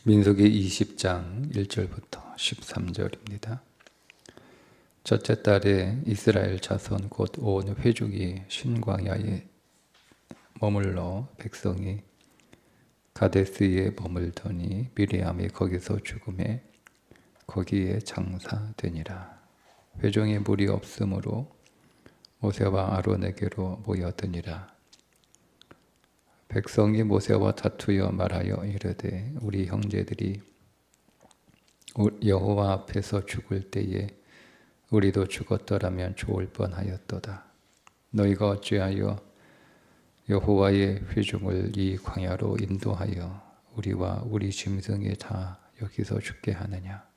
민수기 20장 1절부터 13절입니다. 첫째 달에 이스라엘 자손 곧 온 회족이 신광야에 머물러 백성이 가데스에 머물더니 미리암이 거기서 죽음에 거기에 장사되니라. 회중에 물이 없으므로 모세와 아론에게로 모여드니라. 백성이 모세와 다투어 말하여 이르되 우리 형제들이 여호와 앞에서 죽을 때에 우리도 죽었더라면 좋을 뻔하였도다. 너희가 어찌하여 여호와의 회중을 이 광야로 인도하여 우리와 우리 짐승이 다 여기서 죽게 하느냐?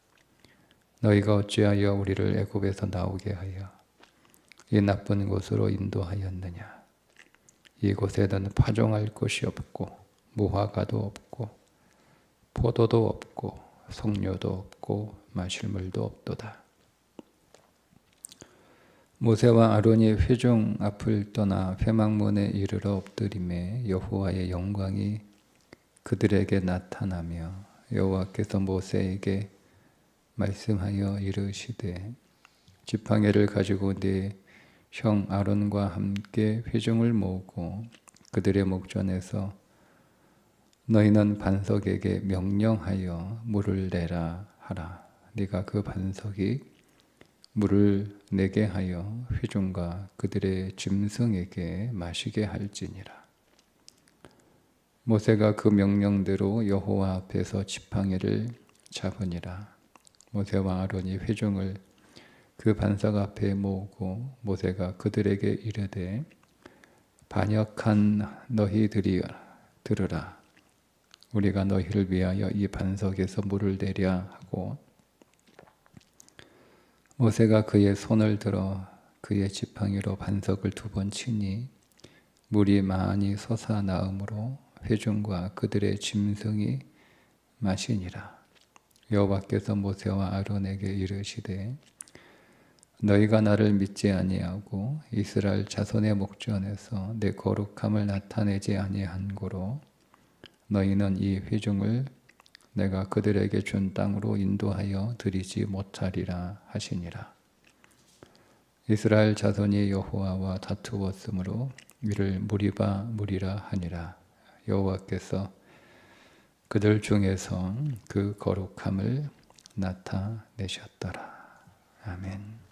너희가 어찌하여 우리를 애굽에서 나오게 하여 이 나쁜 곳으로 인도하였느냐? 이곳에는 파종할 곳이 없고 무화과도 없고 포도도 없고 석류도 없고 마실 물도 없도다. 모세와 아론이 회중 앞을 떠나 회막문에 이르러 엎드림에 여호와의 영광이 그들에게 나타나며 여호와께서 모세에게 말씀하여 이르시되 지팡이를 가지고 네 형 아론과 함께 회중을 모으고 그들의 목전에서 너희는 반석에게 명령하여 물을 내라 하라. 네가 그 반석이 물을 내게 하여 회중과 그들의 짐승에게 마시게 할지니라. 모세가 그 명령대로 여호와 앞에서 지팡이를 잡으니라. 모세와 아론이 회중을 그 반석 앞에 모으고 모세가 그들에게 이르되 반역한 너희들이 들으라. 우리가 너희를 위하여 이 반석에서 물을 내랴 하고 모세가 그의 손을 들어 그의 지팡이로 반석을 2번 치니 물이 많이 솟아나므로 회중과 그들의 짐승이 마시니라. 여호와께서 모세와 아론에게 이르시되 너희가 나를 믿지 아니하고 이스라엘 자손의 목전에서 내 거룩함을 나타내지 아니한 고로 너희는 이 회중을 내가 그들에게 준 땅으로 인도하여 드리지 못하리라 하시니라. 이스라엘 자손이 여호와와 다투었으므로 이를 무리바 무리라 하니라. 여호와께서 그들 중에서 그 거룩함을 나타내셨더라. 아멘.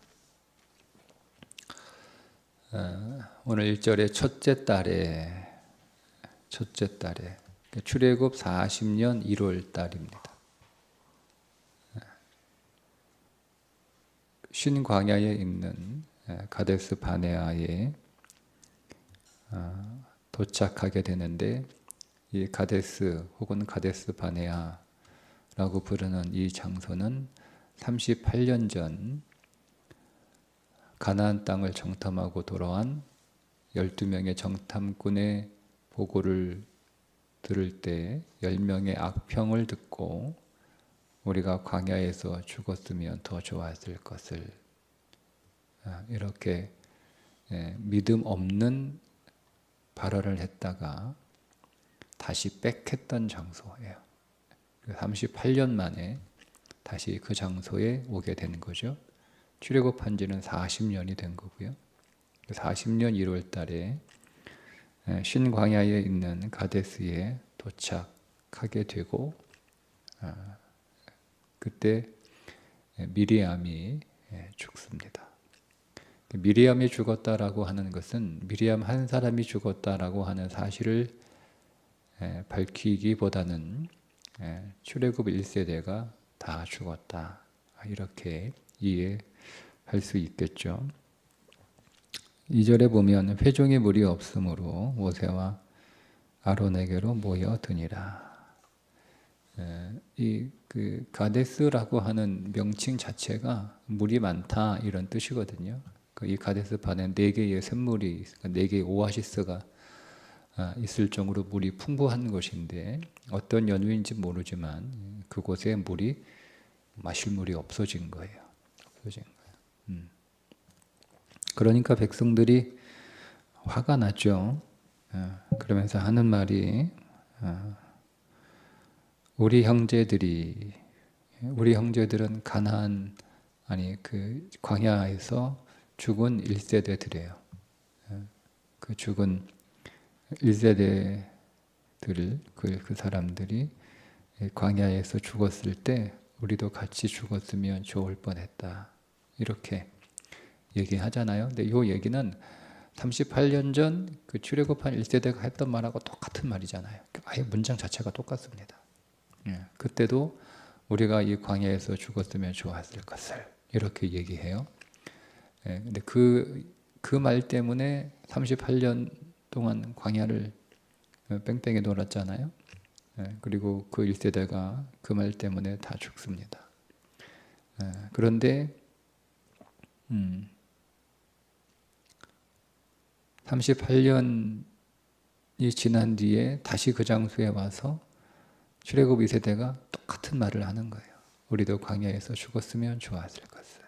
오늘 1절에 첫째 달에 출애굽 40년 1월 달입니다. 신광야에 있는 가데스 바네아에 도착하게 되는데 이 가데스 혹은 가데스 바네아라고 부르는 이 장소는 38년 전 가나안 땅을 정탐하고 돌아온 12명의 정탐꾼의 보고를 들을 때 10명의 악평을 듣고 우리가 광야에서 죽었으면 더 좋았을 것을 이렇게 믿음 없는 발언을 했다가 다시 백했던 장소예요. 38년 만에 다시 그 장소에 오게 된 거죠. 출애굽한 지는 40년이 된 거고요. 40년 1월 달에 신광야에 있는 가데스에 도착하게 되고 그때 미리암이 죽습니다. 미리암이 죽었다라고 하는 것은 미리암 한 사람이 죽었다라고 하는 사실을 밝히기보다는 출애굽 1세대가 다 죽었다 이렇게 이해할 수 있겠죠. 2절에 보면 회중의 물이 없으므로 모세와 아론에게로 모여드니라. 이 가데스라고 하는 명칭 자체가 물이 많다 이런 뜻이거든요. 이 가데스 반에 4개의 샘물이 4개의 오아시스가 있을 정도로 물이 풍부한 곳인데 어떤 연유인지 모르지만 그곳에 물이 마실 물이 없어진 거예요. 그러니까 백성들이 화가 났죠. 그러면서 하는 말이 우리 형제들은 가나안 그 광야에서 죽은 1세대들이에요. 그 죽은 1세대들을 그 사람들이 광야에서 죽었을 때 우리도 같이 죽었으면 좋을 뻔했다. 이렇게 얘기하잖아요. 근데 이 얘기는 38년 전 그 출애굽한 1세대가 했던 말하고 똑같은 말이잖아요. 아예 문장 자체가 똑같습니다. 그때도 우리가 이 광야에서 죽었으면 좋았을 것을 이렇게 얘기해요. 근데 그 말 때문에 38년 동안 광야를 뺑뺑이 돌았잖아요. 그리고 그 1세대가 그 말 때문에 다 죽습니다. 그런데 38년이 지난 뒤에 다시 그 장소에 와서 출애굽 2세대가 똑같은 말을 하는 거예요. 우리도 광야에서 죽었으면 좋았을 것을.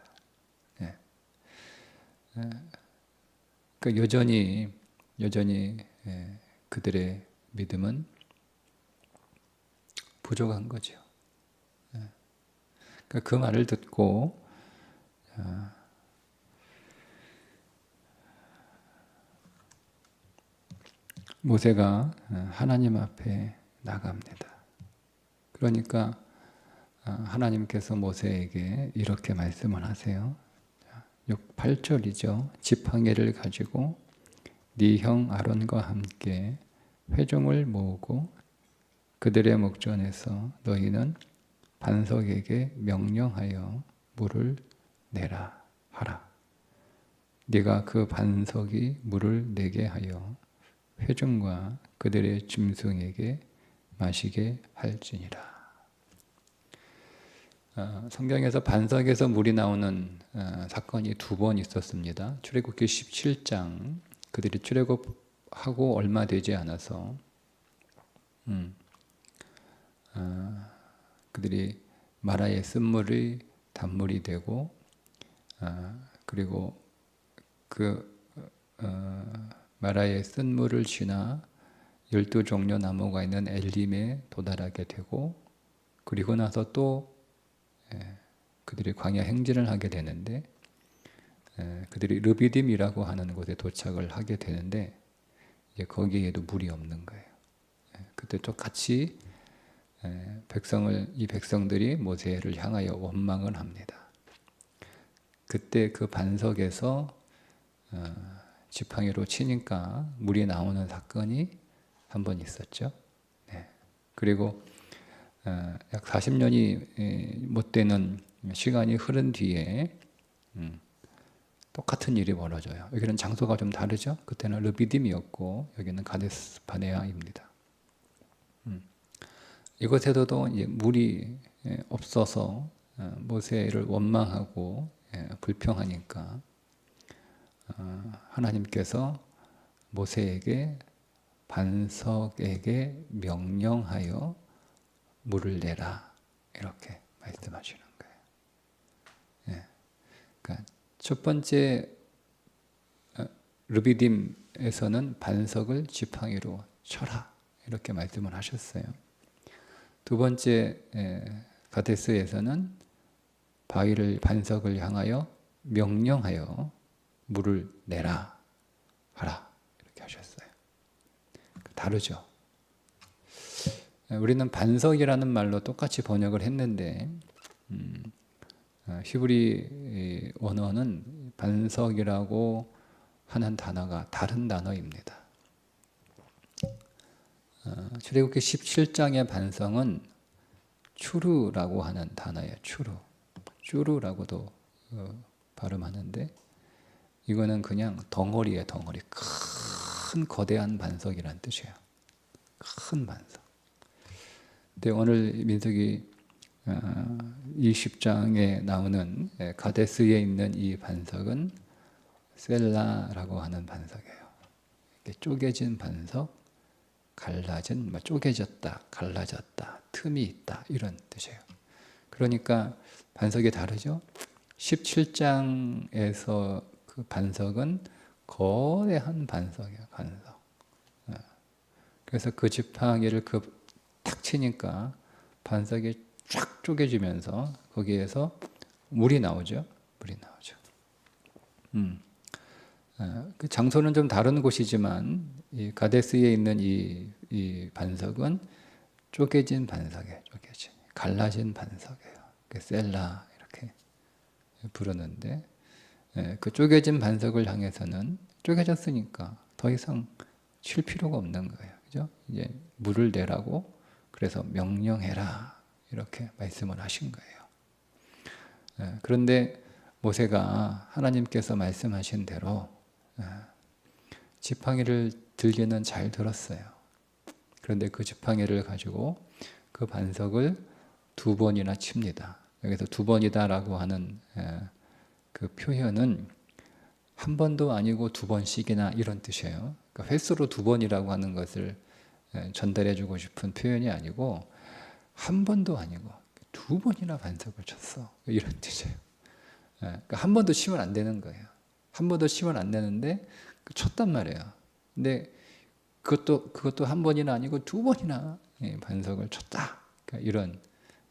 그러니까 여전히 그들의 믿음은 부족한 거죠. 그러니까 그 말을 듣고 모세가 하나님 앞에 나갑니다. 그러니까 하나님께서 모세에게 이렇게 말씀을 하세요. 8절이죠. 지팡이를 가지고 네 형 아론과 함께 회중을 모으고 그들의 목전에서 너희는 반석에게 명령하여 물을 내라 하라. 네가 그 반석이 물을 내게 하여 회중과 그들의 짐승에게 마시게 할지니라. 성경에서 반석에서 물이 나오는 사건이 2번 있었습니다. 출애굽기 17장 그들이 출애굽하고 얼마 되지 않아서 그들이 마라의 쓴물이 단물이 되고 그리고 그 마라의 쓴물을 지나 12종려 나무가 있는 엘림에 도달하게 되고 그리고 나서 또 그들이 광야 행진을 하게 되는데 그들이 르비딤이라고 하는 곳에 도착을 하게 되는데 이제 거기에도 물이 없는 거예요. 그때 똑같이 이 백성들이 모세를 향하여 원망을 합니다. 그때 그 반석에서 지팡이로 치니까 물이 나오는 사건이 한 번 있었죠. 그리고 약 40년이 못 되는 시간이 흐른 뒤에 똑같은 일이 벌어져요. 여기는 장소가 좀 다르죠. 그때는 르비딤이었고 여기는 가데스 바네아입니다. 이곳에서도 이제 물이 없어서 모세를 원망하고 불평하니까 하나님께서 모세에게 반석에게 명령하여 물을 내라 이렇게 말씀하시는 거예요. 그러니까 첫 번째 르비딤에서는 반석을 지팡이로 쳐라 이렇게 말씀을 하셨어요. 두 번째 가데스에서는 반석을 향하여 명령하여 물을 내라 하라 이렇게 하셨어요. 다르죠. 우리는 반석이라는 말로 똑같이 번역을 했는데 히브리 원어는 반석이라고 하는 단어가 다른 단어입니다. 출애굽기 17장의 반석은 추루라고 하는 단어예요. 추루라고도 발음하는데 이거는 그냥 덩어리예요. 덩어리. 큰 거대한 반석이란 뜻이에요. 큰 반석. 근데 오늘 민수기 20장에 나오는 가데스에 있는 이 반석은 셀라라고 하는 반석이에요. 쪼개진 반석, 갈라진, 쪼개졌다, 갈라졌다, 틈이 있다 이런 뜻이에요. 그러니까 반석이 다르죠. 17장에서 그 반석은 거대한 반석이에요. 반석. 그래서 그 지팡이를 탁 치니까 반석이 쫙 쪼개지면서 거기에서 물이 나오죠. 물이 나오죠. 그 장소는 좀 다른 곳이지만 이 가데스에 있는 이 반석은 쪼개진 반석이에요. 쪼개진, 갈라진 반석이에요. 셀라 이렇게 부르는데, 그 쪼개진 반석을 향해서는 쪼개졌으니까 더 이상 칠 필요가 없는 거예요. 그죠? 이제 물을 내라고, 그래서 명령해라 이렇게 말씀을 하신 거예요. 그런데 모세가 하나님께서 말씀하신 대로 지팡이를 들기는 잘 들었어요. 그런데 그 지팡이를 가지고 그 반석을 2번이나 칩니다. 여기서 2번이다라고 하는 그 표현은 한 번도 아니고 2번씩이나 이런 뜻이에요. 그러니까 횟수로 2번이라고 하는 것을 전달해주고 싶은 표현이 아니고 한 번도 아니고 2번이나 반석을 쳤어, 이런 뜻이에요. 그러니까 한 번도 치면 안 되는 거예요. 한 번도 치면 안 되는데 쳤단 말이에요. 근데 그것도 한 번이나 아니고 2번이나 반석을 쳤다. 그러니까 이런,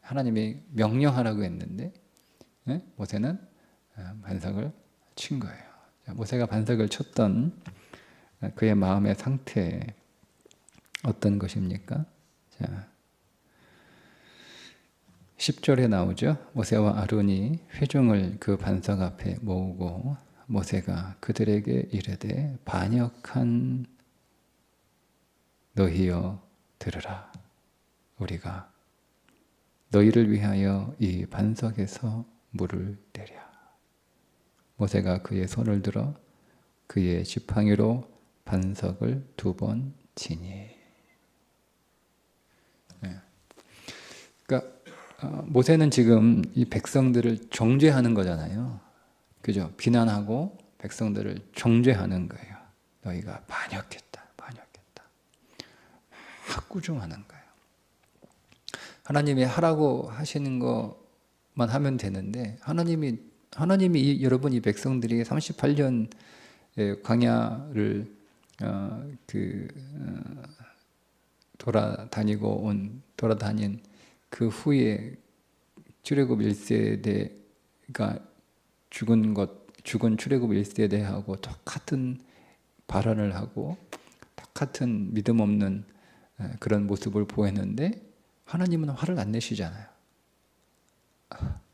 하나님이 명령하라고 했는데 모세는 반석을 친 거예요. 모세가 반석을 쳤던 그의 마음의 상태, 어떤 것입니까? 자, 10절에 나오죠. 모세와 아론이 회중을 그 반석 앞에 모으고 모세가 그들에게 이르되 반역한 너희여 들으라. 우리가 너희를 위하여 이 반석에서 물을 내랴. 모세가 그의 손을 들어 그의 지팡이로 반석을 2번 치니. 그러니까 모세는 지금 이 백성들을 정죄하는 거잖아요. 그죠? 비난하고 백성들을 정죄하는 거예요. 너희가 반역했다, 반역했다. 막 꾸중하는 거예요. 하나님이 하라고 하시는 것만 하면 되는데 하나님이 여러분 이 백성들이 38년 광야를 돌아다닌 그 후에 출애굽 1세대가 죽은 출애굽 1세대하고 똑같은 발언을 하고 똑같은 믿음 없는 그런 모습을 보였는데 하나님은 화를 안 내시잖아요.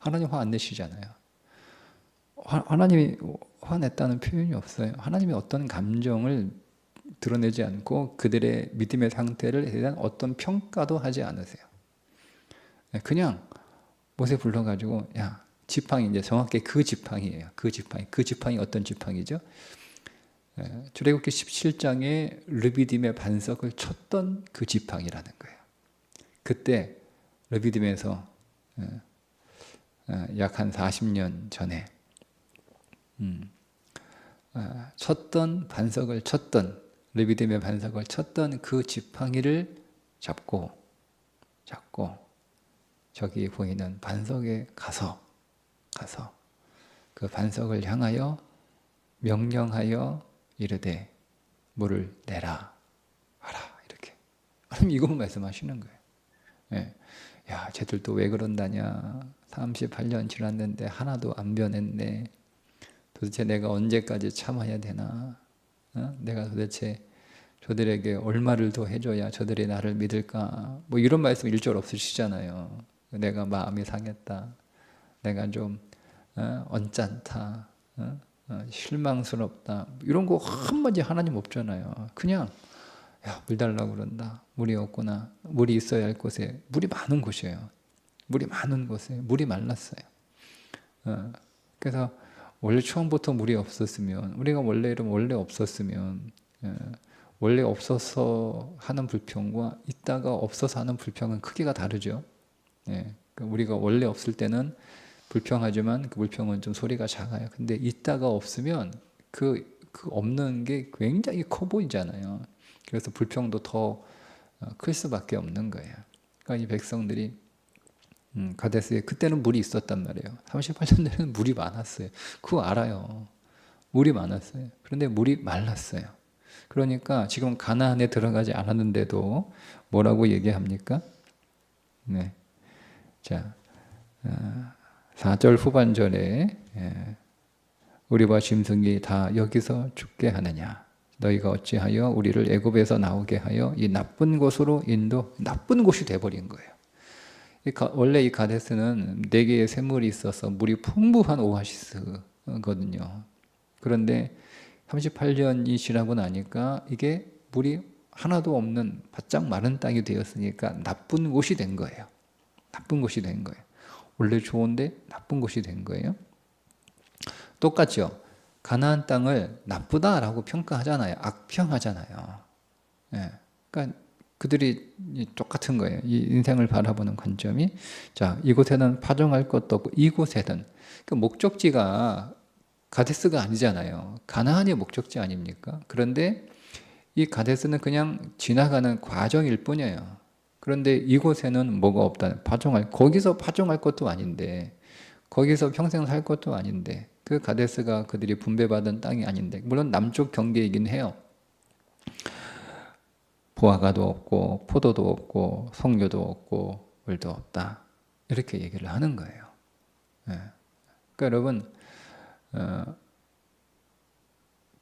하나님 화 안 내시잖아요. 하나님이 화냈다는 표현이 없어요. 하나님이 어떤 감정을 드러내지 않고 그들의 믿음의 상태를 대한 어떤 평가도 하지 않으세요. 그냥 모세 불러가지고, 야, 지팡이, 이제 정확히 그 지팡이에요. 그 지팡이 어떤 지팡이죠? 출애굽기 17장에 르비딤의 반석을 쳤던 그 지팡이라는 거예요. 그때 르비딤에서 약 한 40년 전에 르비딤의 반석을 쳤던 그 지팡이를 잡고 저기 보이는 반석에 가서 그 반석을 향하여 명령하여 이르되 물을 내라 하라. 이렇게 하나님 이것만 말씀하시는 거예요. 예. 야, 쟤들 또 왜 그런다냐. 38년 지났는데 하나도 안 변했네. 도대체 내가 언제까지 참아야 되나? 내가 도대체 저들에게 얼마를 더 해줘야 저들이 나를 믿을까? 뭐 이런 말씀 1절 없으시잖아요. 내가 마음이 상했다. 내가 좀 언짢다. 실망스럽다. 이런 거 한마디 하나님 없잖아요. 그냥 야, 물 달라고 그런다. 물이 없구나. 물이 있어야 할 곳에, 물이 많은 곳이에요. 물이 많은 곳에 물이 말랐어요. 그래서 원래 처음부터 물이 없었으면, 우리가 원래 없었으면, 원래 없어서 하는 불평과 있다가 없어서 하는 불평은 크기가 다르죠. 우리가 원래 없을 때는 불평하지만 그 불평은 좀 소리가 작아요. 근데 있다가 없으면 그 없는 게 굉장히 커 보이잖아요. 그래서 불평도 더 클 수밖에 없는 거예요. 그러니까 이 백성들이 가데스에 그때는 물이 있었단 말이에요. 38년 전에는 물이 많았어요. 그거 알아요. 물이 많았어요. 그런데 물이 말랐어요. 그러니까 지금 가나안에 들어가지 않았는데도 뭐라고 얘기합니까? 네. 자, 4절 후반절에 우리와 짐승이 다 여기서 죽게 하느냐. 너희가 어찌하여 우리를 애굽에서 나오게 하여 이 나쁜 곳으로 나쁜 곳이 돼버린 거예요. 원래 이 가데스는 4개의 샘물이 있어서 물이 풍부한 오아시스거든요. 그런데 38년이 지나고 나니까 이게 물이 하나도 없는 바짝 마른 땅이 되었으니까 나쁜 곳이 된 거예요. 나쁜 곳이 된 거예요. 원래 좋은데 나쁜 곳이 된 거예요. 똑같죠. 가나안 땅을 나쁘다라고 평가하잖아요. 악평하잖아요. 예. 그러니까 그들이 똑같은 거예요. 이 인생을 바라보는 관점이. 자, 이곳에는 파종할 것도 없고 이곳에는 그 목적지가 가데스가 아니잖아요. 가나안이 목적지 아닙니까? 그런데 이 가데스는 그냥 지나가는 과정일 뿐이에요. 그런데 이곳에는 뭐가 없다. 거기서 파종할 것도 아닌데, 거기서 평생 살 것도 아닌데, 그 가데스가 그들이 분배받은 땅이 아닌데, 물론 남쪽 경계이긴 해요. 보아가도 없고 포도도 없고 석류도 없고 물도 없다. 이렇게 얘기를 하는 거예요. 그러니까 여러분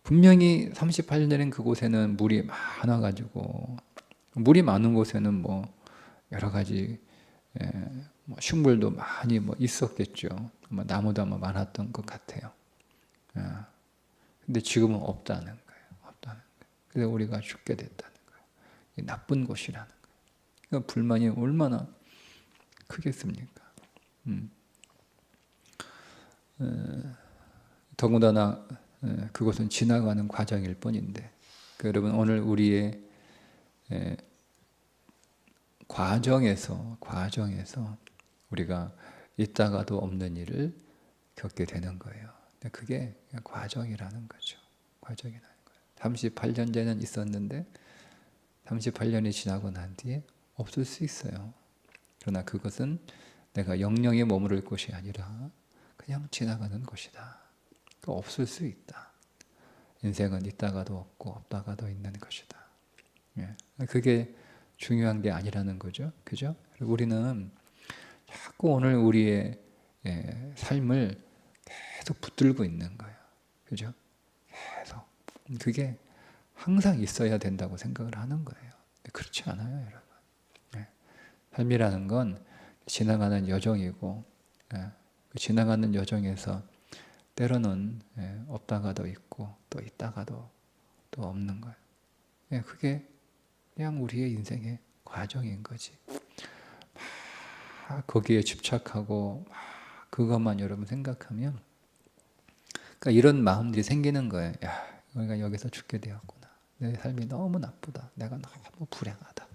분명히 38년인 그곳에는 물이 많아가지고 물이 많은 곳에는 뭐 여러 가지 뭐 식물도 많이 뭐 있었겠죠. 나무도 아마 많았던 것 같아요. 근데 지금은 없다는 거예요. 없다는 거예요. 그래서 우리가 죽게 됐다는 거예요. 나쁜 곳이라는 거예요. 그러니까 불만이 얼마나 크겠습니까? 더군다나 그것은 지나가는 과정일 뿐인데, 그러니까 여러분 오늘 우리의 과정에서 우리가 있다가도 없는 일을 겪게 되는 거예요. 그게 과정이라는 거죠. 과정이라는 거예요. 38년 전에는 있었는데 38년이 지나고 난 뒤에 없을 수 있어요. 그러나 그것은 내가 영영에 머무를 곳이 아니라 그냥 지나가는 것이다. 없을 수 있다. 인생은 있다가도 없고 없다가도 있는 것이다. 그게 중요한 게 아니라는 거죠. 그죠? 우리는 자꾸 오늘 우리의 삶을 계속 붙들고 있는 거예요. 그죠? 계속. 그게 항상 있어야 된다고 생각을 하는 거예요. 그렇지 않아요, 여러분. 삶이라는 건 지나가는 여정이고, 그 지나가는 여정에서 때로는 없다가도 있고, 또 있다가도 또 없는 거예요. 그게 그냥 우리의 인생의 과정인 거지. 막 거기에 집착하고 막 그것만 여러분 생각하면, 그러니까 이런 마음들이 생기는 거예요. 야, 우리가 여기서 죽게 되었구나. 내 삶이 너무 나쁘다. 내가 너무 불행하다.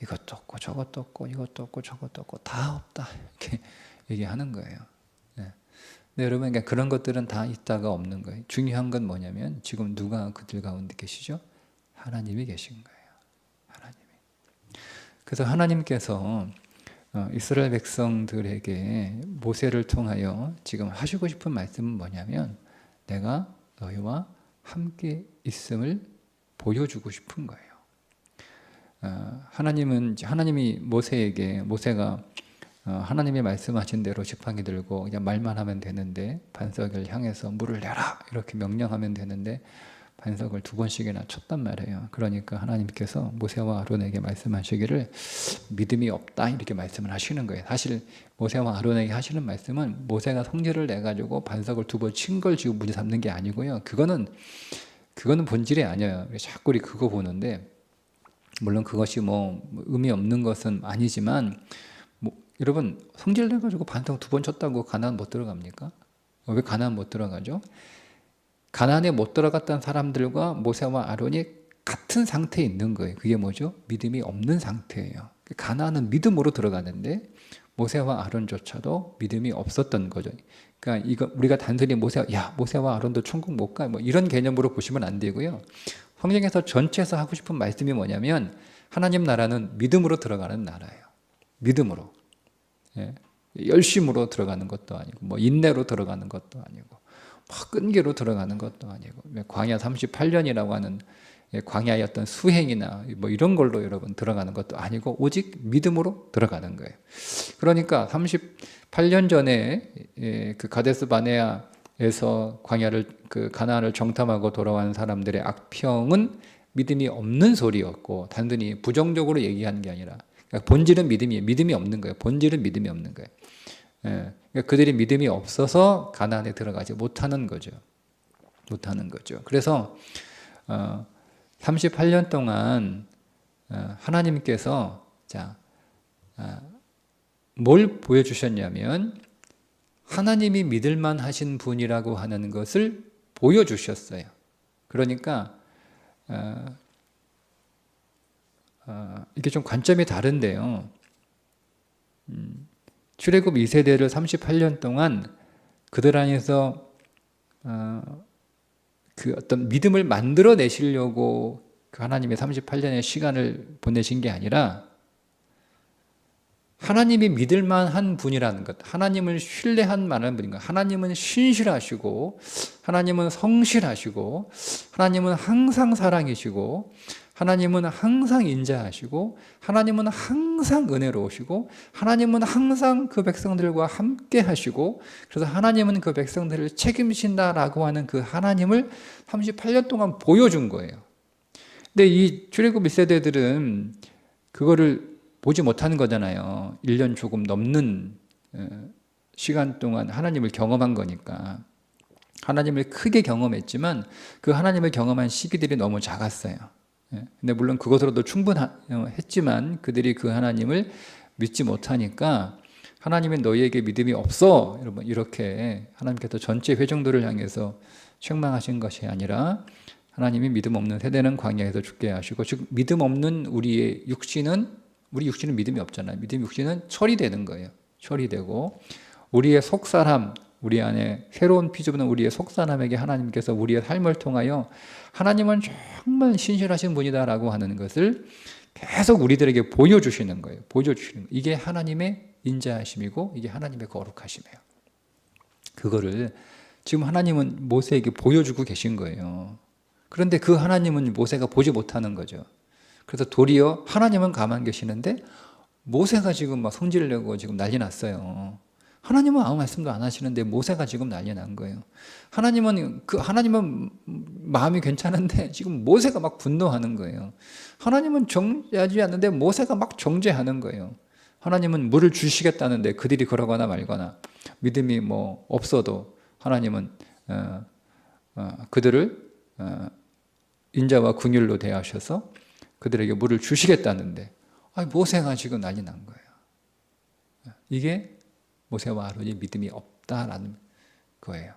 이것도 없고 저것도 없고 이것도 없고 저것도 없고 다 없다. 이렇게 얘기하는 거예요. 근데 여러분, 그러니까 그런 것들은 다 있다가 없는 거예요. 중요한 건 뭐냐면 지금 누가 그들 가운데 계시죠? 하나님이 계신 거예요. 하나님이. 그래서 하나님께서 이스라엘 백성들에게 모세를 통하여 지금 하시고 싶은 말씀은 뭐냐면, 내가 너희와 함께 있음을 보여주고 싶은 거예요. 하나님이 모세가 하나님이 말씀하신 대로 지팡이 들고 그냥 말만 하면 되는데, 반석을 향해서 물을 내라 이렇게 명령하면 되는데 반석을 2번씩이나 쳤단 말이에요. 그러니까 하나님께서 모세와 아론에게 말씀하시기를 믿음이 없다 이렇게 말씀을 하시는 거예요. 사실 모세와 아론에게 하시는 말씀은 모세가 성질을 내가지고 반석을 2번 친 걸 지금 문제 삼는 게 아니고요. 그거는 본질이 아니에요. 자꾸 우리 그거 보는데, 물론 그것이 뭐 의미 없는 것은 아니지만, 여러분 성질 내가지고 반석 2번 쳤다고 가나안 못 들어갑니까? 왜 가나안 못 들어가죠? 가나안에 못 들어갔던 사람들과 모세와 아론이 같은 상태에 있는 거예요. 그게 뭐죠? 믿음이 없는 상태예요. 가나안은 믿음으로 들어가는데 모세와 아론조차도 믿음이 없었던 거죠. 그러니까 이거 우리가 단순히 모세와 아론도 천국 못 가, 뭐 이런 개념으로 보시면 안 되고요. 성경에서 전체에서 하고 싶은 말씀이 뭐냐면, 하나님 나라는 믿음으로 들어가는 나라예요. 믿음으로. 열심으로 들어가는 것도 아니고, 뭐 인내로 들어가는 것도 아니고, 막 끈기로 들어가는 것도 아니고, 광야 38년이라고 하는 광야의 어떤 수행이나 뭐 이런 걸로 여러분 들어가는 것도 아니고, 오직 믿음으로 들어가는 거예요. 그러니까 38년 전에 그 가데스 바네아에서 광야를 그 가나안을 정탐하고 돌아온 사람들의 악평은 믿음이 없는 소리였고 단순히 부정적으로 얘기하는 게 아니라 그러니까 본질은 믿음이 없는 거예요. 본질은 믿음이 없는 거예요. 그러니까 그들이 믿음이 없어서 가나안에 들어가지 못하는 거죠. 그래서 38년 동안 하나님께서 뭘 보여주셨냐면 하나님이 믿을만 하신 분이라고 하는 것을 보여주셨어요. 그러니까 이게 좀 관점이 다른데요. 출애굽 2세대를 38년 동안 그들 안에서 그 어떤 믿음을 만들어내시려고 그 하나님의 38년의 시간을 보내신 게 아니라 하나님이 믿을만한 분이라는 것, 하나님을 신뢰한 만한 분인 것. 하나님은 신실하시고 하나님은 성실하시고 하나님은 항상 사랑이시고 하나님은 항상 인자하시고 하나님은 항상 은혜로우시고 하나님은 항상 그 백성들과 함께 하시고 그래서 하나님은 그 백성들을 책임진다라고 하는 그 하나님을 38년 동안 보여준 거예요. 근데 이 출애굽 1세대들은 그거를 보지 못하는 거잖아요. 1년 조금 넘는 시간 동안 하나님을 경험한 거니까. 하나님을 크게 경험했지만 그 하나님을 경험한 시기들이 너무 작았어요. 근데 물론 그것으로도 충분했지만 그들이 그 하나님을 믿지 못하니까 하나님은 너희에게 믿음이 없어. 여러분 이렇게 하나님께서 전체 회중들을 향해서 책망하신 것이 아니라 하나님이 믿음 없는 세대는 광야에서 죽게 하시고 즉 믿음 없는 우리 육신은 믿음이 없잖아요. 믿음 육신은 처리되는 거예요. 처리되고 우리의 속사람 우리 안에 새로운 피조물은 우리의 속사람에게 하나님께서 우리의 삶을 통하여 하나님은 정말 신실하신 분이다라고 하는 것을 계속 우리들에게 보여주시는 거예요. 이게 하나님의 인자하심이고 이게 하나님의 거룩하심이에요. 그거를 지금 하나님은 모세에게 보여주고 계신 거예요. 그런데 그 하나님은 모세가 보지 못하는 거죠. 그래서 도리어 하나님은 가만 계시는데 모세가 지금 막 성질을 내고 지금 난리 났어요. 하나님은 아무 말씀도 안 하시는데 모세가 지금 난리 난 거예요. 하나님은 마음이 괜찮은데 지금 모세가 막 분노하는 거예요. 하나님은 정죄하지 않는데 모세가 막 정죄하는 거예요. 하나님은 물을 주시겠다는데 그들이 그러거나 말거나 믿음이 뭐 없어도 하나님은 그들을 인자와 긍휼로 대하셔서 그들에게 물을 주시겠다는데 모세가 지금 난리 난 거예요. 이게 모세와 아론이 믿음이 없다라는 거예요.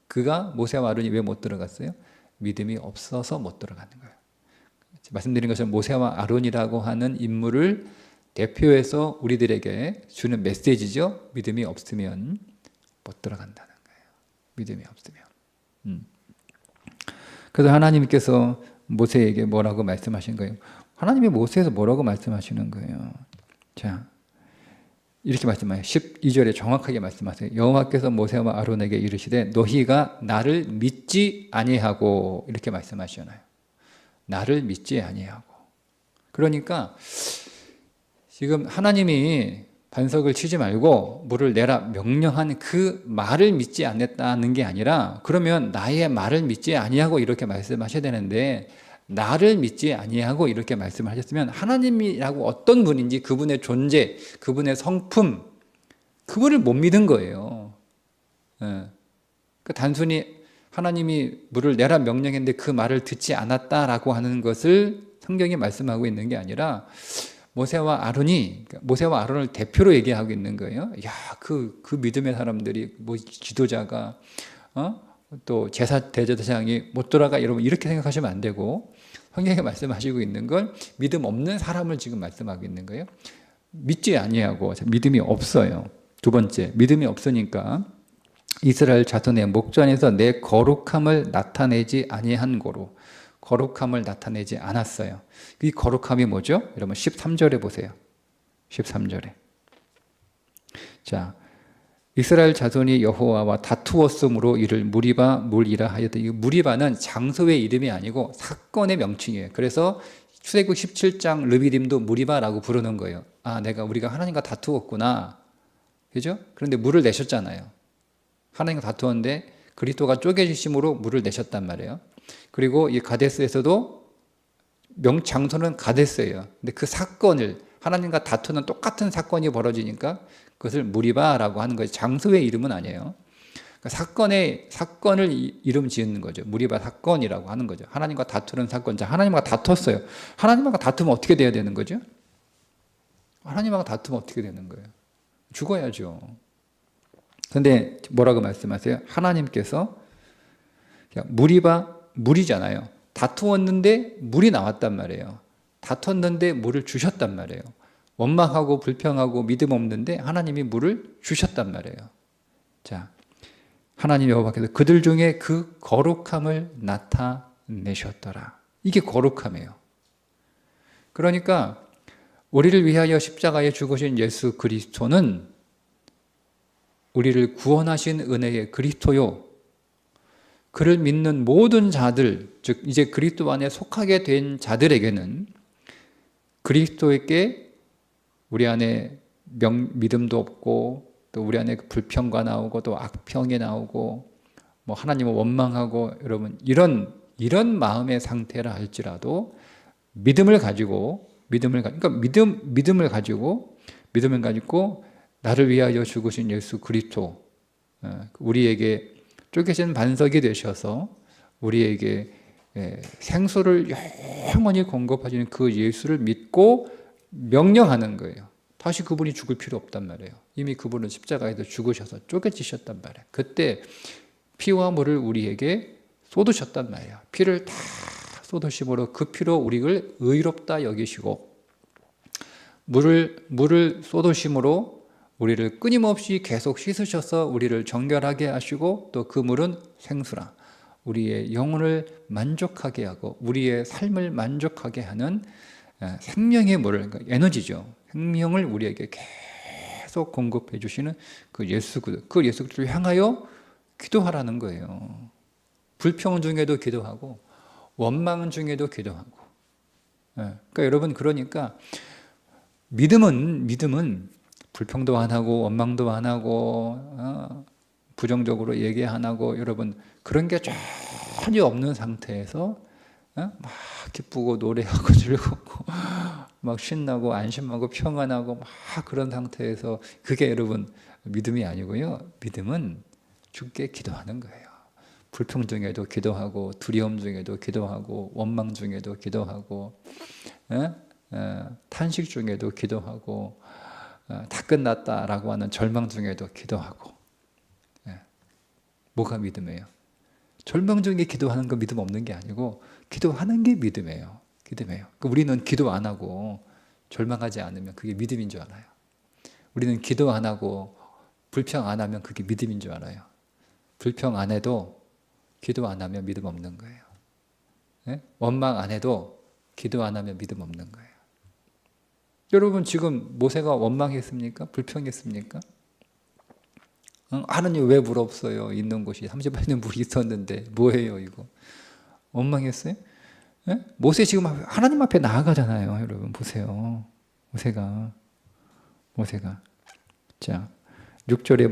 그가 모세와 아론이 왜 못 들어갔어요? 믿음이 없어서 못 들어가는 거예요. 말씀드린 것처럼 모세와 아론이라고 하는 인물을 대표해서 우리들에게 주는 메시지죠. 믿음이 없으면 못 들어간다는 거예요. 믿음이 없으면. 그래서 하나님께서 모세에게 뭐라고 말씀하신 거예요? 하나님이 모세에서 뭐라고 말씀하시는 거예요? 자, 이렇게 말씀하세요. 12절에 정확하게 말씀하세요. 여호와께서 모세와 아론에게 이르시되 너희가 나를 믿지 아니하고 이렇게 말씀하시나요? 나를 믿지 아니하고. 그러니까 지금 하나님이 반석을 치지 말고 물을 내라 명령한 그 말을 믿지 않았다는 게 아니라 그러면 나의 말을 믿지 아니하고 이렇게 말씀하셔야 되는데 나를 믿지 아니하고 이렇게 말씀하셨으면 하나님이라고 어떤 분인지 그분의 존재, 그분의 성품, 그분을 못 믿은 거예요. 그러니까 단순히 하나님이 물을 내라 명령했는데 그 말을 듣지 않았다라고 하는 것을 성경이 말씀하고 있는 게 아니라 모세와 아론을 대표로 얘기하고 있는 거예요. 야, 그 믿음의 사람들이 뭐 지도자가 또 대제사장이 못 돌아가 여러분 이렇게 생각하시면 안 되고 성경에 말씀하시고 있는 건 믿음 없는 사람을 지금 말씀하고 있는 거예요. 믿지 아니하고 믿음이 없어요. 두 번째, 믿음이 없으니까 이스라엘 자손의 목전에서 내 거룩함을 나타내지 아니한 고로 거룩함을 나타내지 않았어요. 이 거룩함이 뭐죠? 여러분 13절에 보세요. 13절에. 자, 이스라엘 자손이 여호와와 다투었으므로 이를 무리바 물이라 하였다. 이 무리바는 장소의 이름이 아니고 사건의 명칭이에요. 그래서 출애굽 17장 르비딤도 무리바라고 부르는 거예요. 우리가 하나님과 다투었구나. 그죠? 그런데 물을 내셨잖아요. 하나님과 다투었는데 그리스도가 쪼개지심으로 물을 내셨단 말이에요. 그리고 이 가데스에서도 장소는 가데스예요. 근데 그 사건을 하나님과 다투는 똑같은 사건이 벌어지니까 그것을 무리바라고 하는 거예요. 장소의 이름은 아니에요. 그러니까 사건을 이름 지은 거죠. 무리바 사건이라고 하는 거죠. 하나님과 다투는 사건. 자, 하나님과 다퉜어요. 하나님과 다투면 어떻게 돼야 되는 거죠? 하나님과 다투면 어떻게 되는 거예요? 죽어야죠. 근데 뭐라고 말씀하세요? 하나님께서 물이잖아요. 다투었는데 물이 나왔단 말이에요. 다퉜는데 물을 주셨단 말이에요. 원망하고 불평하고 믿음 없는데 하나님이 물을 주셨단 말이에요. 자, 하나님 여호와께서 그들 중에 그 거룩함을 나타내셨더라. 이게 거룩함이에요. 그러니까 우리를 위하여 십자가에 죽으신 예수 그리스도는 우리를 구원하신 은혜의 그리스도요. 그를 믿는 모든 자들, 즉 이제 그리스도 안에 속하게 된 자들에게는 그리스도에게 우리 안에 믿음도 없고 또 우리 안에 불평과 나오고 또 악평이 나오고 뭐 하나님을 원망하고 여러분 이런 마음의 상태라 할지라도 믿음을 가지고 믿음을 가지고 나를 위하여 죽으신 예수 그리스도 우리에게 쪼개진 반석이 되셔서 우리에게 생수를 영원히 공급하시는 그 예수를 믿고 명령하는 거예요. 다시 그분이 죽을 필요 없단 말이에요. 이미 그분은 십자가에서 죽으셔서 쪼개지셨단 말이에요. 그때 피와 물을 우리에게 쏟으셨단 말이에요. 피를 다 쏟으심으로 그 피로 우리를 의롭다 여기시고 물을 쏟으심으로 우리를 끊임없이 계속 씻으셔서 우리를 정결하게 하시고 또 그 물은 생수라 우리의 영혼을 만족하게 하고 우리의 삶을 만족하게 하는 생명의 물을, 그러니까 에너지죠. 생명을 우리에게 계속 공급해 주시는 그 예수 그리스도를 향하여 기도하라는 거예요. 불평 중에도 기도하고 원망 중에도 기도하고. 그러니까 여러분 그러니까 믿음은 불평도 안 하고 원망도 안 하고 부정적으로 얘기 안 하고 여러분 그런 게 전혀 없는 상태에서 막 기쁘고 노래하고 즐겁고 막 신나고 안심하고 평안하고 막 그런 상태에서 그게 여러분 믿음이 아니고요. 믿음은 주께 기도하는 거예요. 불평 중에도 기도하고 두려움 중에도 기도하고 원망 중에도 기도하고 탄식 중에도 기도하고 다 끝났다라고 하는 절망 중에도 기도하고. 뭐가 믿음이에요? 절망 중에 기도하는 거 믿음 없는 게 아니고 기도하는 게 믿음이에요. 그러니까 우리는 기도 안 하고 절망하지 않으면 그게 믿음인 줄 알아요. 우리는 기도 안 하고 불평 안 하면 그게 믿음인 줄 알아요. 불평 안 해도 기도 안 하면 믿음 없는 거예요. 원망 안 해도 기도 안 하면 믿음 없는 거예요. 여러분 지금 모세가 원망했습니까? 불평했습니까? 하나님 왜 물 없어요? 있는 곳이 38년 물이 있었는데 뭐예요 이거? 원망했어요? 모세 지금 하나님 앞에 나아가잖아요. 여러분 보세요. 모세가 자 6절에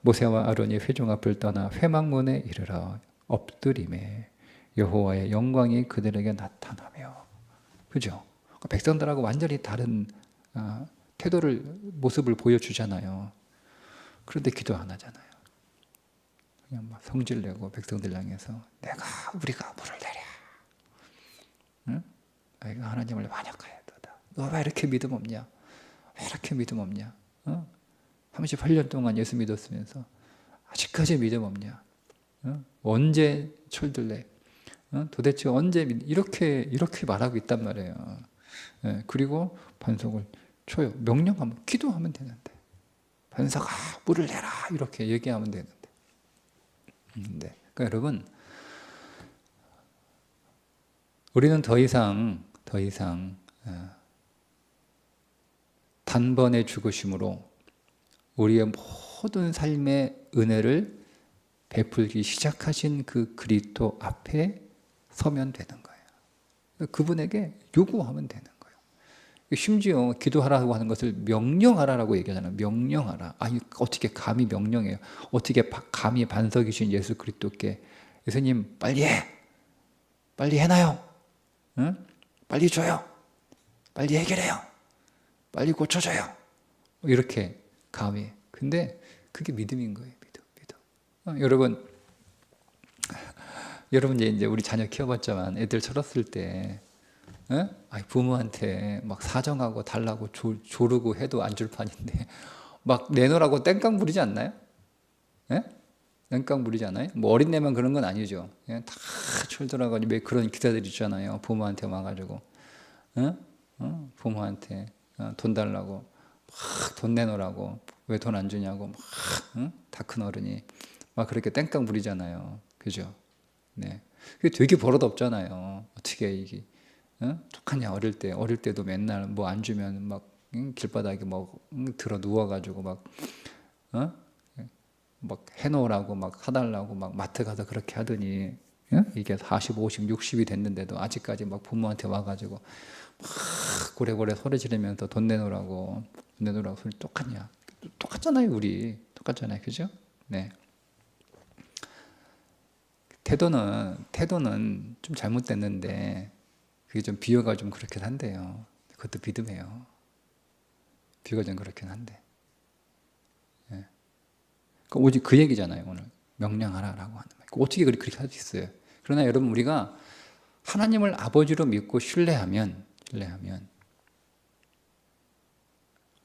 모세와 아론이 회중 앞을 떠나 회막문에 이르러 엎드리매 여호와의 영광이 그들에게 나타나며. 그죠? 백성들하고 완전히 다른 모습을 보여주잖아요. 그런데 기도 안 하잖아요. 그냥 막 성질내고 백성들 향해서 우리가 물을 내랴. 응? 하나님을 반역하였도다. 너 왜 이렇게 믿음 없냐? 38년 동안 예수 믿었으면서 아직까지 믿음 없냐? 언제 철들래? 도대체 언제 이렇게 말하고 있단 말이에요. 그리고 반석을 쳐요. 명령하면 기도하면 되는데 반석아 물을 내라 이렇게 얘기하면 되는데. 그러니까 여러분 우리는 더 이상 단번에 죽으심으로 우리의 모든 삶의 은혜를 베풀기 시작하신 그 그리스도 앞에 서면 되는 거예요. 그분에게 요구하면 되는 거예요. 심지어 기도하라고 하는 것을 명령하라라고 얘기하잖아요. 명령하라. 아니 어떻게 감히 명령해요? 어떻게 감히 반석이신 예수 그리스도께 예수님 빨리 해, 빨리 해놔요, 응? 빨리 줘요, 빨리 해결해요, 빨리 고쳐줘요. 이렇게 감히. 근데 그게 믿음인 거예요. 믿음. 여러분 이제 우리 자녀 키워봤지만 애들 철없을 때. 부모한테 막 사정하고 달라고 조르고 해도 안 줄 판인데 막 내놓으라고 땡깡 부리지 않나요? 예? 땡깡 부리지 않아요? 뭐 어린애만 그런 건 아니죠. 다 철들어가지고 왜 그런 기사들 있잖아요. 부모한테 와가지고 부모한테 돈 달라고 막 돈 내놓으라고 왜 돈 안 주냐고 막 다 큰 어른이 막 그렇게 땡깡 부리잖아요. 그죠? 네. 그게 되게 버릇없잖아요. 어떻게 이게 똑하냐 어릴 때도 맨날 뭐 안 주면 막 길바닥에 막 들어 누워가지고 막 해놓으라고 막 사달라고 막 마트 가서 그렇게 하더니 이게 40, 50, 60이 됐는데도 아직까지 막 부모한테 와가지고 막 고래고래 소리 지르면서 돈 내놓으라고 소리 똑하냐? 똑같잖아요, 우리 똑같잖아요, 그죠? 네. 태도는 좀 잘못됐는데. 그게 좀 비유가 좀 그렇긴 한데요. 그것도 믿음이에요. 비유가 좀 그렇긴 한데. 예. 오직 그 얘기잖아요, 오늘. 명령하라라고 하는 말. 어떻게 그렇게 할 수 있어요? 그러나 여러분, 우리가 하나님을 아버지로 믿고 신뢰하면,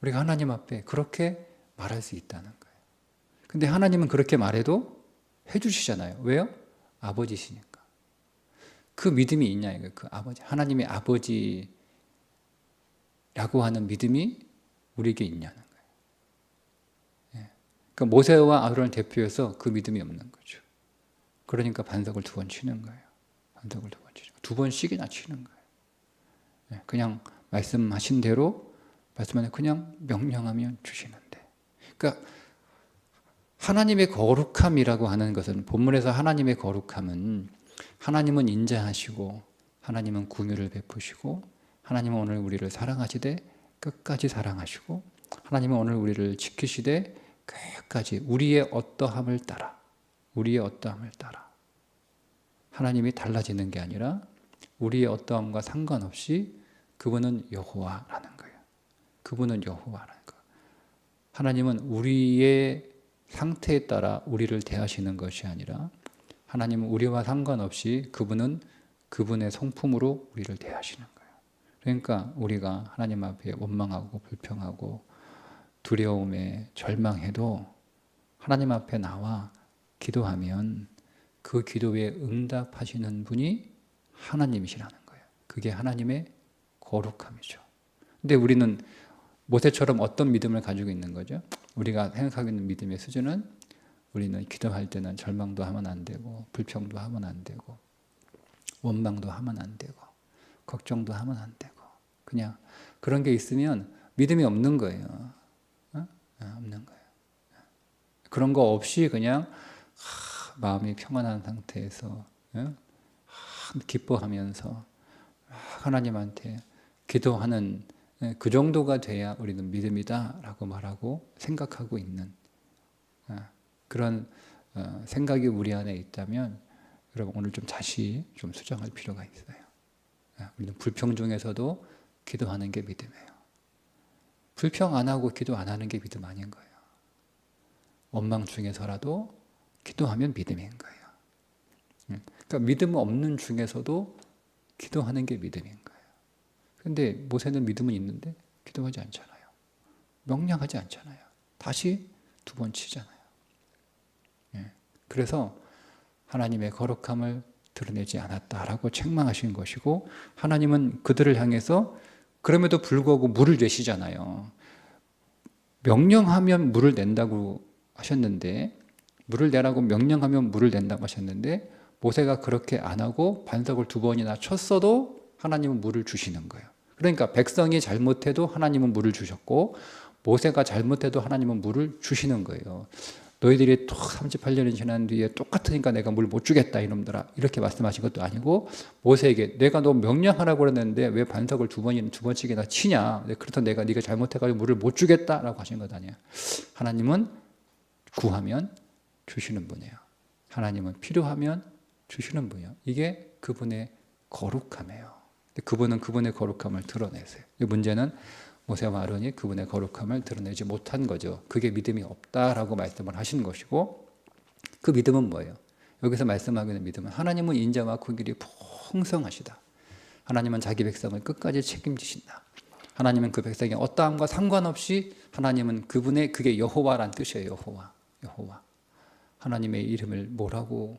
우리가 하나님 앞에 그렇게 말할 수 있다는 거예요. 근데 하나님은 그렇게 말해도 해주시잖아요. 왜요? 아버지시니까. 그 믿음이 있냐 이거예요. 그 아버지, 하나님의 아버지라고 하는 믿음이 우리에게 있냐는 거예요. 예. 그러니까 모세와 아론을 대표해서 그 믿음이 없는 거죠. 그러니까 반석을 2번 치는 거예요. 반석을 2번 치죠. 2번씩이나 치는 거예요. 예. 그냥 말씀하신 대로 말씀하면 그냥 명령하면 주시는데. 그러니까 하나님의 거룩함이라고 하는 것은, 본문에서 하나님의 거룩함은 하나님은 인자하시고 하나님은 긍휼을 베푸시고 하나님은 오늘 우리를 사랑하시되 끝까지 사랑하시고 하나님은 오늘 우리를 지키시되 끝까지 우리의 어떠함을 따라 하나님이 달라지는 게 아니라 우리의 어떠함과 상관없이 그분은 여호와라는 거예요. 그분은 여호와라는 거예요. 하나님은 우리의 상태에 따라 우리를 대하시는 것이 아니라 하나님은 우리와 상관없이 그분은 그분의 성품으로 우리를 대하시는 거예요. 그러니까 우리가 하나님 앞에 원망하고 불평하고 두려움에 절망해도 하나님 앞에 나와 기도하면 그 기도에 응답하시는 분이 하나님이시라는 거예요. 그게 하나님의 거룩함이죠. 근데 우리는 모세처럼 어떤 믿음을 가지고 있는 거죠? 우리가 생각하고 있는 믿음의 수준은, 우리는 기도할 때는 절망도 하면 안 되고 불평도 하면 안 되고 원망도 하면 안 되고 걱정도 하면 안 되고 그냥 그런 게 있으면 믿음이 없는 거예요. 없는 거예요. 그런 거 없이 그냥 마음이 평안한 상태에서 기뻐하면서 하나님한테 기도하는 그 정도가 돼야 우리는 믿음이다라고 말하고 생각하고 있는 그런 생각이 우리 안에 있다면 여러분 오늘 좀 다시 좀 수정할 필요가 있어요. 우리는 불평 중에서도 기도하는 게 믿음이에요. 불평 안 하고 기도 안 하는 게 믿음 아닌 거예요. 원망 중에서라도 기도하면 믿음인 거예요. 그러니까 믿음 없는 중에서도 기도하는 게 믿음인 거예요. 그런데 모세는 믿음은 있는데 기도하지 않잖아요. 명령하지 않잖아요. 다시 2번 치잖아요. 그래서 하나님의 거룩함을 드러내지 않았다라고 책망하신 것이고, 하나님은 그들을 향해서 그럼에도 불구하고 물을 내시잖아요. 명령하면 물을 낸다고 하셨는데, 물을 내라고 명령하면 물을 낸다고 하셨는데 모세가 그렇게 안 하고 반석을 2번이나 쳤어도 하나님은 물을 주시는 거예요. 그러니까 백성이 잘못해도 하나님은 물을 주셨고 모세가 잘못해도 하나님은 물을 주시는 거예요. 너희들이 또 38년이 지난 뒤에 똑같으니까 내가 물 못 주겠다 이놈들아, 이렇게 말씀하신 것도 아니고, 모세에게 내가 너 명령하라고 그랬는데 왜 반석을 두 번씩이나 치냐, 그렇다면 내가 네가 잘못해가지고 물을 못 주겠다라고 하신 것 아니에요. 하나님은 구하면 주시는 분이에요. 하나님은 필요하면 주시는 분이에요. 이게 그분의 거룩함이에요. 그분은 그분의 거룩함을 드러내세요. 문제는 모세와 아론이 그분의 거룩함을 드러내지 못한 거죠. 그게 믿음이 없다라고 말씀을 하신 것이고, 그 믿음은 뭐예요? 여기서 말씀하고 있는 믿음은 하나님은 인자와 긍휼이 풍성하시다. 하나님은 자기 백성을 끝까지 책임지신다. 하나님은 그 백성의 어떠함과 상관없이 하나님은 그분의, 그게 여호와란 뜻이에요. 여호와. 하나님의 이름을 뭐라고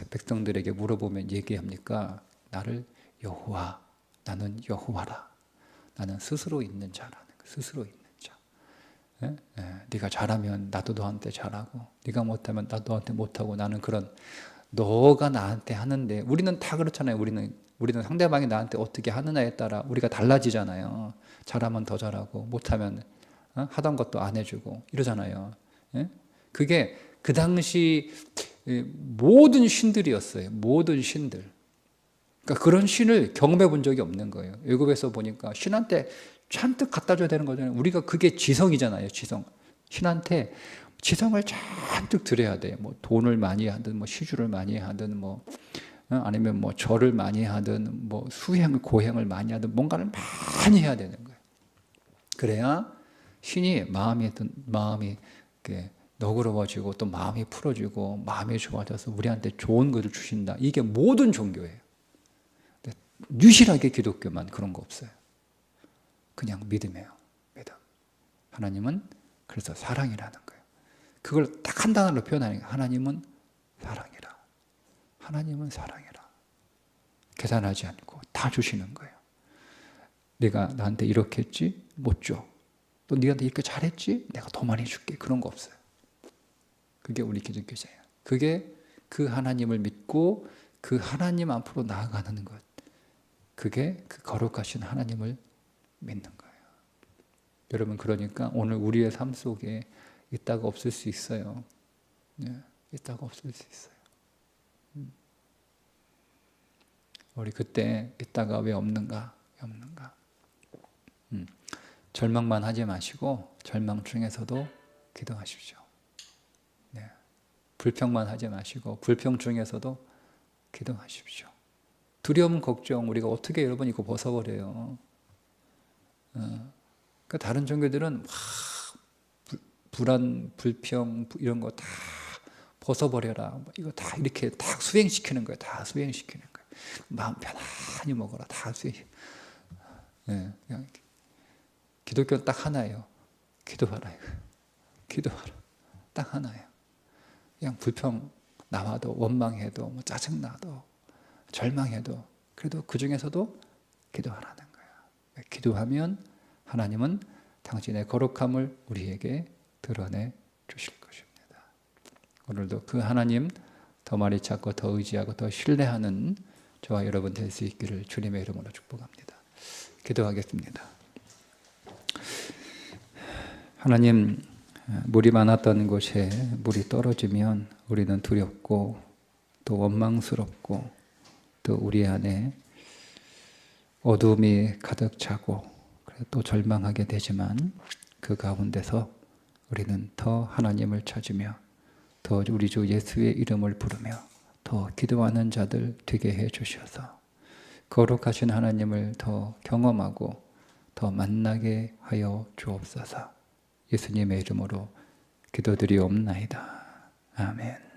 백성들에게 물어보면 얘기합니까? 나를 여호와, 나는 여호와라. 나는 스스로 있는 자라는 거야. 스스로 있는 자. 네가 잘하면 나도 너한테 잘하고, 네가 못하면 나도 너한테 못하고, 나는 그런, 너가 나한테 하는데, 우리는 다 그렇잖아요. 우리는 상대방이 나한테 어떻게 하느냐에 따라 우리가 달라지잖아요. 잘하면 더 잘하고, 못하면 하던 것도 안 해주고 이러잖아요. 그게 그 당시 모든 신들이었어요. 모든 신들. 그러니까 그런 신을 경험해 본 적이 없는 거예요. 애굽에서 보니까 신한테 잔뜩 갖다 줘야 되는 거잖아요. 우리가 그게 지성이잖아요. 지성. 신한테 지성을 잔뜩 드려야 돼요. 뭐 돈을 많이 하든, 뭐 시주를 많이 하든, 뭐 아니면 뭐 절을 많이 하든, 뭐 고행을 많이 하든, 뭔가를 많이 해야 되는 거예요. 그래야 신이 마음이 이렇게 너그러워지고, 또 마음이 풀어지고, 마음이 좋아져서 우리한테 좋은 것을 주신다. 이게 모든 종교예요. 유일하게 기독교만 그런 거 없어요. 그냥 믿음이에요. 믿음. 하나님은 그래서 사랑이라는 거예요. 그걸 딱 한 단어로 표현하니까 하나님은 사랑이라. 하나님은 사랑이라. 계산하지 않고 다 주시는 거예요. 네가 나한테 이렇게 했지? 못 줘. 또 네가 이렇게 잘했지? 내가 더 많이 줄게. 그런 거 없어요. 그게 우리 기독교자예요. 그게 그 하나님을 믿고 그 하나님 앞으로 나아가는 것. 그게 그 거룩하신 하나님을 믿는 거예요. 여러분, 그러니까 오늘 우리의 삶 속에 있다가 없을 수 있어요. 있다가 없을 수 있어요. 우리 그때 있다가 왜 없는가? 절망만 하지 마시고 절망 중에서도 기도하십시오. 불평만 하지 마시고 불평 중에서도 기도하십시오. 두려움, 걱정 우리가 어떻게 여러분 이거 벗어버려요. 그러니까 다른 종교들은 불안, 불평 이런 거 다 벗어버려라. 이거 다 이렇게 다 수행시키는 거예요. 다 수행시키는 거예요. 마음 편안히 먹어라. 다 수행. 그냥 기독교는 딱 하나예요. 기도하라. 기도하라. 딱 하나예요. 그냥 불평 나와도, 원망해도, 뭐 짜증나도, 절망해도, 그래도 그 중에서도 기도하라는 거예요. 기도하면 하나님은 당신의 거룩함을 우리에게 드러내 주실 것입니다. 오늘도 그 하나님 더 많이 찾고 더 의지하고 더 신뢰하는 저와 여러분 될 수 있기를 주님의 이름으로 축복합니다. 기도하겠습니다. 하나님, 물이 많았던 곳에 물이 떨어지면 우리는 두렵고 또 원망스럽고 또 우리 안에 어둠이 가득 차고 또 절망하게 되지만 그 가운데서 우리는 더 하나님을 찾으며 더 우리 주 예수의 이름을 부르며 더 기도하는 자들 되게 해 주셔서 거룩하신 하나님을 더 경험하고 더 만나게 하여 주옵소서. 예수님의 이름으로 기도드리옵나이다. 아멘.